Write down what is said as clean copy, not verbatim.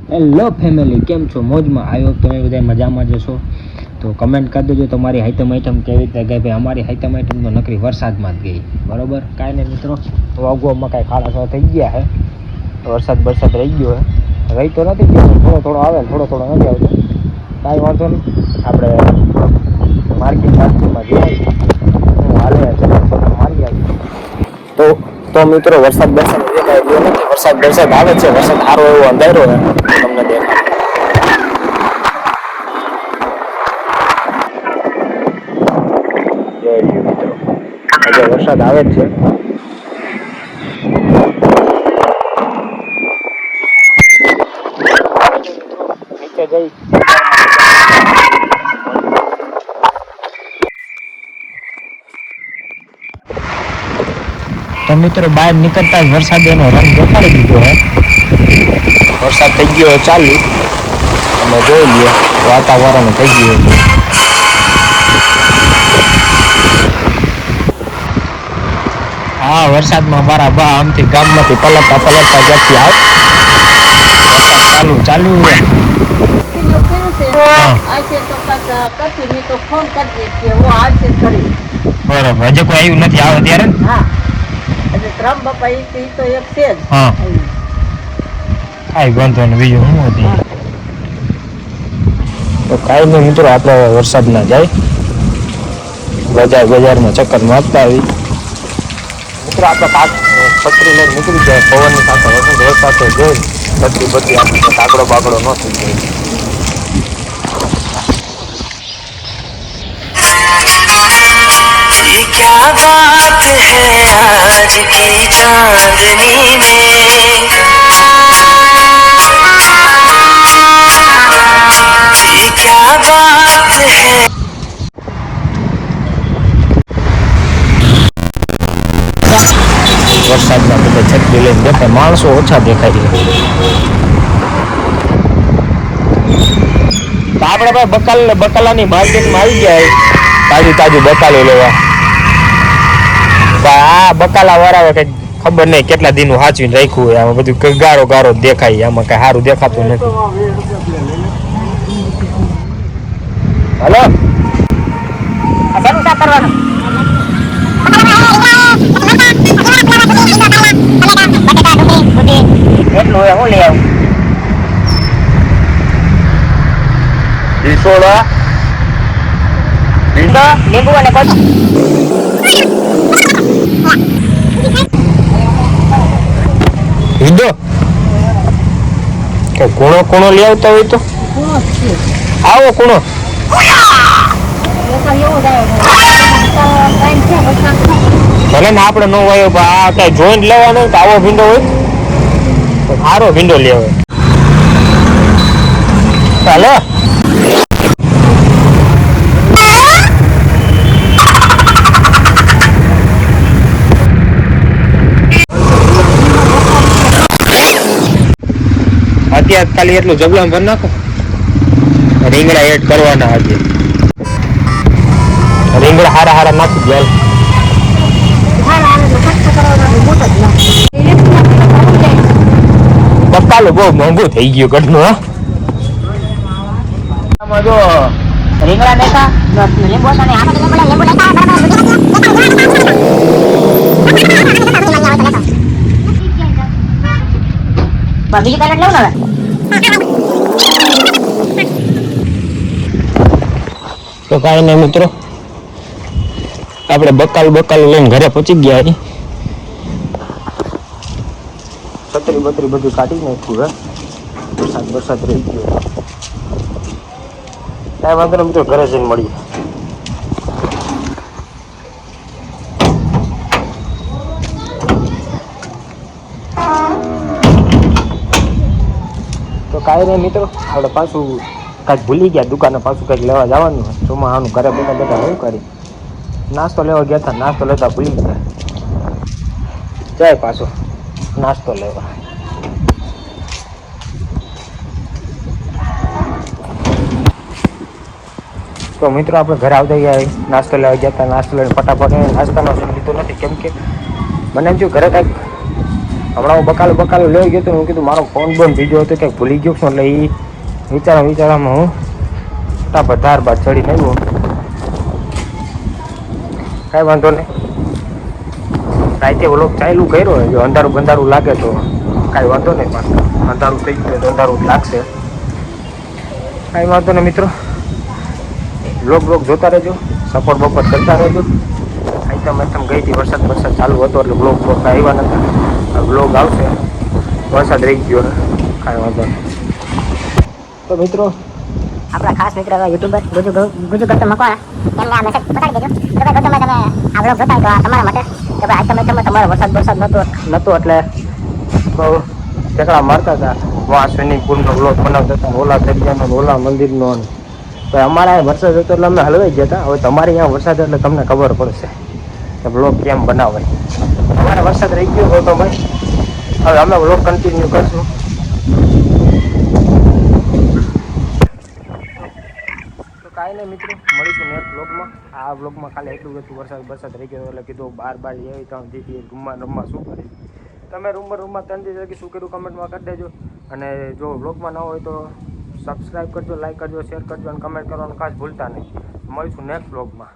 Hello family, કેમ છો? મોજમાં? આવ્યો તમે બધા મજામાં જશો તો કમેન્ટ કરી દેજો તમારી આઈટમ કેવી રીતે ગઈ. ભાઈ અમારી આઈટમ તો નકરી વરસાદમાં જ ગઈ. બરોબર, કાંઈ નહીં મિત્રો, વાગવામાં કાંઈ ખાડા થઈ ગયા છે. વરસાદ રહી ગયો છે, રહી તો નથી ગયો, થોડો આવે, થોડો નથી આવતો. કાંઈ વાંધો નહીં, આપણે માર્કેટમાં જઈ હાલે મારી આવી. તો મિત્રો વરસાદ આવે છે. વરસાદ સારો એવો અંધારો તમને દેખાય. મિત્રો આજે વરસાદ આવે જ છે. નીચે જઈ તો મિત્રો બહાર નીકળતા જ વરસાદ એનો રંગ દેખાડી દીધો હે. વરસાદ થઈ ગયો ચાલુ, અમે જોઈ લઈએ વાતાવરણ થઈ ગયું. હા, વરસાદમાં મારા બા આમથી ગામમાંથી પલટતા જ્યાંથી આવ ચાલુ બરોબર. હજુ કોઈ આવ્યું નથી, આવે ત્યારે કાંઈ વાંધો નહીં. બીજું શું હતી તો કાંઈ નહીં મિત્રો, આપણે વરસાદ ના જાય બજારમાં ચક્કર મારતા આવી મિત્રો. આપણે પતરી લઈને નીકળી જાય પવનની સાથે વરસાદ જોઈ બધી આપણે કાકડો બાકડો ન થઈ જાય. क्या बात है आज की चांदनी में, क्या बात है. વરસાદમાં બધા છત્રી લઈને દેખાય, માણસો ઓછા દેખાય છે. તો આપણે ભાઈ બકાલાની માર્કેટમાં આવી ગયા, તાજું બકાલું લેવા. આ બકાલા વાળા કઈ ખબર નહીં કેટલા દિનનું હાચવીને રાખ્યું હોય. આમાં બધું ગારો દેખાય, આમાં કઈ સારું દેખાતું નથી. હલો, કેટલું હોય હું લઈ આવું? લીંબુ અને કોણો લઈ આવતા હોય તો આવો કોણો. ભલે ને આપણે ન હોય, આ કઈ જોઈન્ટ લેવાનો તો આવો ભીંડો હોય તો સારો ભીંડો લેવો. ચાલો અત્યારે ખાલી એટલું જબલામ ભર નાખો. રીંગણા એડ કરવાના આજે, રીંગણા હારા નાખી દે. બકાલું બહુ મોંઘું થઈ ગયું ઘરનું. આમાં જો રીંગણા લેતા લીંબુ બીજી પેકેટ લેવું ને. તો કાંઈ નહીં મિત્રો, આપણે બકાલ લઈને ઘરે પહોંચી ગયા. છત્રી બધું કાઢી નાખ્યું હે. વરસાદ રહી ગયો. કાંઈ વાંધો નહીં મિત્રો, ઘરે જઈને મળીએ. તો કાંઈ નહીં મિત્રો, આપણે પાછું કાંઈક ભૂલી ગયા દુકાને, પાછું કંઈક લેવા જવાનું હોય. ચોમાસાનું ઘરે બેઠા શું કરી નાસ્તો લેવા ગયા હતા, નાસ્તો લેતા ભૂલી ગયા. જાય પાછો નાસ્તો લેવા. તો મિત્રો આપણે ઘરે આવતા ગયા, નાસ્તો લેવા ગયા હતા. નાસ્તો લઈને ફટાફટ નાસ્તાનો લીધો નથી, કેમ કે મને એમ થયું ઘરે કાંઈક હમણાં હું બકાલું લઈ ગયો હતો હું કીધું મારો ફોન બોન બીજો હતો કંઈક ભૂલી ગયો છું એટલે એ વિચારમાં હું ફટાફટ ધાર બાદ ચડીને આવ્યો. કાંઈ વાંધો નહીં, રાતે વ્લોગ ચાલુ કર્યો હોય જો અંધારું લાગે તો કાંઈ વાંધો નહીં, પણ અંધારું થઈ ગયું તો અંધારું લાગશે. કાંઈ વાંધો નહીં મિત્રો, વ્લોગ જોતા રહેજો, સપોર્ટ બપોર્ટ કરતા રહેજો. આઈટમ ગઈ હતી, વરસાદ ચાલુ હતો એટલે વ્લોગ આવ્યા નતા. વ્લોગ આવશે, વરસાદ રહી ગયો, કાંઈ વાંધો નહીં. તો મિત્રો આપણા ખાસ મિત્ર યુટ્યુબર ગુજુ ગૌતમ મકવાણા એમને આ મેસેજ પતાવી દેજો કે ભાઈ ગૌતમભાઈ તમે આ વ્લોગ જોતા હોય તો આ તમારા માટે કે ભાઈ આજ તમે તમારો વરસાદ નહોતો એટલે બહુ ઠેકડા મારતા હતા. વાં સ્વિમિંગ પુલનો વ્લોગ બનાવતા હતા, ઓલા દરિયાનો ઓલા મંદિરનો. તો અમારા વરસાદ હતો એટલે અમે હલવાઈ ગયા હતા. હવે તમારે અહીંયા વરસાદ એટલે તમને ખબર પડશે કે વ્લોગ કેમ બનાવાય. અમારે વરસાદ રહી ગયો હતો ભાઈ, હવે અમે વ્લોગ કન્ટિન્યુ કરશું. તો કાંઈ નહીં મિત્રો, મળીશું નેક્સ્ટ વ્લોગમાં. આ વ્લોગમાં ખાલી એટલું હતું, વરસાદ રહી ગયો એટલે કીધું બાર એવી 3 દીધી રમવા શું કરી. તમે રૂમમાં 3 દીધી શું કર્યું કમેન્ટમાં કરી દેજો. અને જો વ્લોગમાં ન હોય તો સબસ્ક્રાઈબ કરજો, લાઈક કરજો, શેર કરજો અને કમેન્ટ કરવાનું ખાસ ભૂલતા નહીં. મળીશું નેક્સ્ટ વ્લોગમાં.